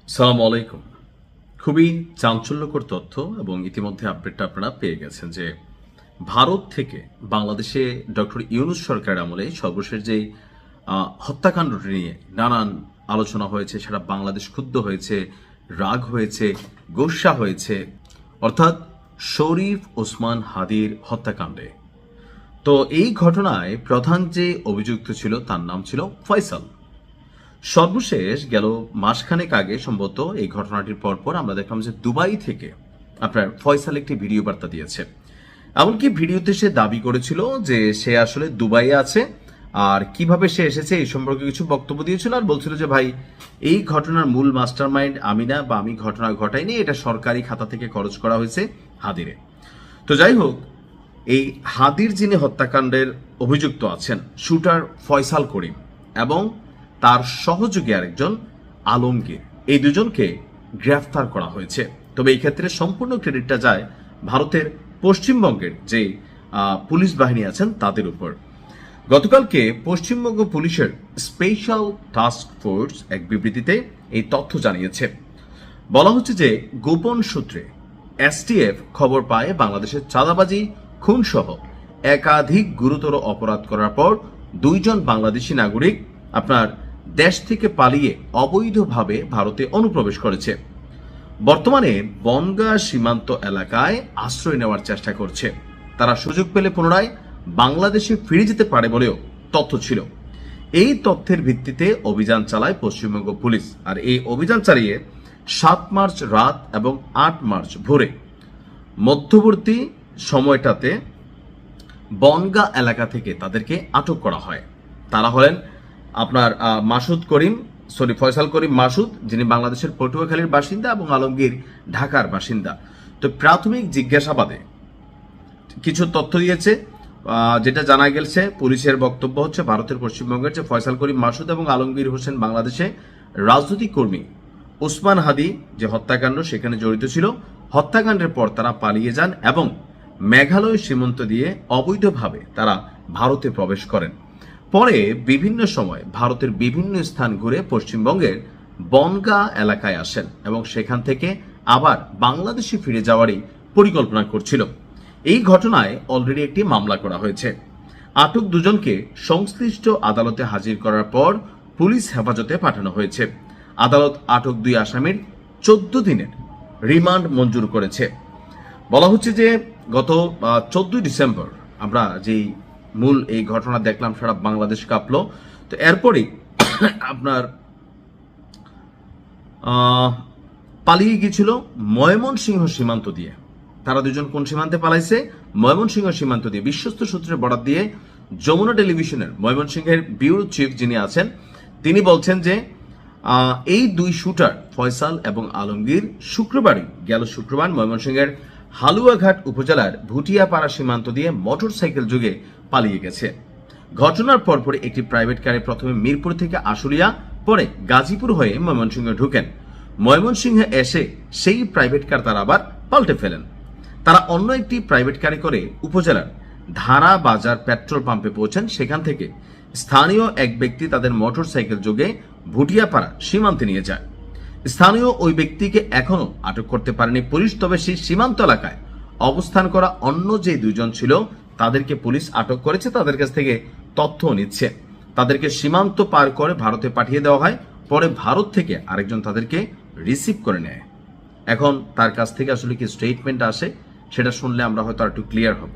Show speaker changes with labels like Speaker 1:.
Speaker 1: সালাম আলাইকুম। খুবই চাঞ্চল্যকর তথ্য এবং ইতিমধ্যে আপডেটটা আপনারা পেয়ে গেছেন যে ভারত থেকে বাংলাদেশে ডক্টর ইউনূস সরকারের আমলে সর্বশেষ যে হত্যাকাণ্ডটি নিয়ে নানান আলোচনা হয়েছে, সেটা বাংলাদেশ ক্ষুব্ধ হয়েছে, রাগ হয়েছে, গোস্বা হয়েছে, অর্থাৎ শরীফ ওসমান হাদির হত্যাকাণ্ডে। তো এই ঘটনায় প্রধান যে অভিযুক্ত ছিল তার নাম ছিল ফয়সাল। সর্বশেষ গেল মাসখানেক আগে সম্ভবত এই ঘটনাটির পরপর আমরা দেখলাম যে দুবাই থেকে আপনার ফয়সাল একটি ভিডিও বার্তা দিয়েছে। এমনকি ভিডিওতে সে দাবি করেছিল যে সে আসলে দুবাইয়ে আছে, আর কিভাবে সে এসেছে এই সম্পর্কে কিছু বক্তব্য দিয়েছিল, আর বলছিল যে ভাই এই ঘটনার মূল মাস্টারমাইন্ড আমি না, বা আমি ঘটনা ঘটাইনি, এটা সরকারি খাতা থেকে খরচ করা হয়েছে হাদিরে। তো যাই হোক, এই হাদির যিনি হত্যাকাণ্ডের অভিযুক্ত আছেন শুটার ফয়সাল করিম এবং তার সহযোগী আরেকজন আলমগীর, এই দুজনকে গ্রেফতার করা হয়েছে। তবে এই ক্ষেত্রে সম্পূর্ণ ক্রেডিটটা যায় ভারতের পশ্চিমবঙ্গের যে পুলিশ বাহিনী আছেন তাদের উপর। গতকালকে পশ্চিমবঙ্গ পুলিশের স্পেশাল টাস্ক ফোর্স এক বিবৃতিতে এই তথ্য জানিয়েছে। বলা হচ্ছে যে গোপন সূত্রে এসটিএফ খবর পায় বাংলাদেশের চাঁদাবাজি, খুনসহ একাধিক গুরুতর অপরাধ করার পর দুইজন বাংলাদেশি নাগরিক আপনার দেশ থেকে পালিয়ে অবৈধভাবে ভারতে অনুপ্রবেশ করেছে। বর্তমানে বনগাঁ সীমান্ত এলাকায় আশ্রয় নেওয়ার চেষ্টা করছে। তারা সুযোগ পেলে পুনরায় বাংলাদেশে ফিরে যেতে পারে বলেও তথ্য ছিল। এই তথ্যের ভিত্তিতে অভিযান চালায় পশ্চিমবঙ্গ পুলিশ, আর এই অভিযান চালিয়ে 7 মার্চ রাত এবং 8 মার্চ ভোরে মধ্যবর্তী সময়টাতে বনগাঁ এলাকা থেকে তাদেরকে আটক করা হয়। তারা হলেন আপনার ফয়সাল করিম মাসুদ, যিনি বাংলাদেশের পটুয়াখালীর বাসিন্দা, এবং আলমগীর ঢাকার বাসিন্দা। তো প্রাথমিক জিজ্ঞাসাবাদে কিছু তথ্য দিয়েছে, যেটা জানা গেছে পুলিশের বক্তব্য হচ্ছে ভারতের পশ্চিমবঙ্গের যে ফয়সাল করিম মাসুদ এবং আলমগীর হোসেন বাংলাদেশে রাজনৈতিক কর্মী ওসমান হাদি যে হত্যাকাণ্ড সেখানে জড়িত ছিল। হত্যাকাণ্ডের পর তারা পালিয়ে যান এবং মেঘালয় সীমান্ত দিয়ে অবৈধভাবে তারা ভারতে প্রবেশ করেন। পরে বিভিন্ন সময় ভারতের বিভিন্ন স্থান ঘুরে পশ্চিমবঙ্গের বনগাঁ এলাকায় আসেন এবং সেখান থেকে আবার বাংলাদেশে ফিরে যাওয়ারই পরিকল্পনা করছিল। এই ঘটনায় অলরেডি একটি মামলা করা হয়েছে। আটক দুজনকে সংশ্লিষ্ট আদালতে হাজির করার পর পুলিশ হেফাজতে পাঠানো হয়েছে। আদালত আটক 2 আসামির 14 দিনের রিমান্ড মঞ্জুর করেছে। বলা হচ্ছে যে গত 14 ডিসেম্বর আমরা যেই মূল এই ঘটনা দেখলাম, সারা বাংলাদেশ কাঁপলো। তো এরপরই আপনার পালিয়ে গিয়েছিল ময়মনসিংহ সীমান্ত দিয়ে। তারা দুজন কোন সীমান্তে পালাইছে? ময়মনসিংহ সীমান্ত দিয়ে। বিশ্বস্ত সূত্রের বরাত দিয়ে যমুনা টেলিভিশনের ময়মনসিংহের ব্যুরো চিফ যিনি আছেন তিনি বলছেন যে এই 2 শুটার ফয়সাল এবং আলমগীর গেল শুক্রবার ময়মনসিংহের হালুয়াঘাট উপজেলার ভুটিয়াপাড়া সীমান্ত দিয়ে মোটরসাইকেল যোগে পালিয়ে গেছে। ঘটনার পরপরই একটি প্রাইভেট কারে প্রথমে মিরপুর থেকে আশুলিয়া, পরে গাজীপুর হয়ে ময়মনসিংহে ঢুকেন। ময়মনসিংহে এসে সেই প্রাইভেট কার তারা আবার পাল্টে ফেলেন। তারা অন্য একটি প্রাইভেট কারে করে উপজেলার ধারা বাজার পেট্রোল পাম্পে পৌঁছেন। সেখান থেকে স্থানীয় এক ব্যক্তি তাদের মোটরসাইকেল যোগে ভুটিয়াপাড়া সীমান্তে নিয়ে যায়। স্থানীয় ওই ব্যক্তিকে এখনো আটক করতে পারেনি পুলিশ। তবে সেই সীমান্ত এলাকায় অবস্থান করা অন্য যে 2 জন ছিল তাদেরকে পুলিশ আটক করেছে। তাদের কাছ থেকে তথ্য নিচ্ছে। তাদেরকে সীমান্ত পার করে ভারতে পাঠিয়ে দেওয়া হয়। পরে ভারত থেকে আরেকজন তাদেরকে রিসিভ করে নেয়। এখন তার কাছ থেকে আসলে কি স্টেটমেন্ট আসে সেটা শুনলে আমরা হয়তো আর একটু ক্লিয়ার হব।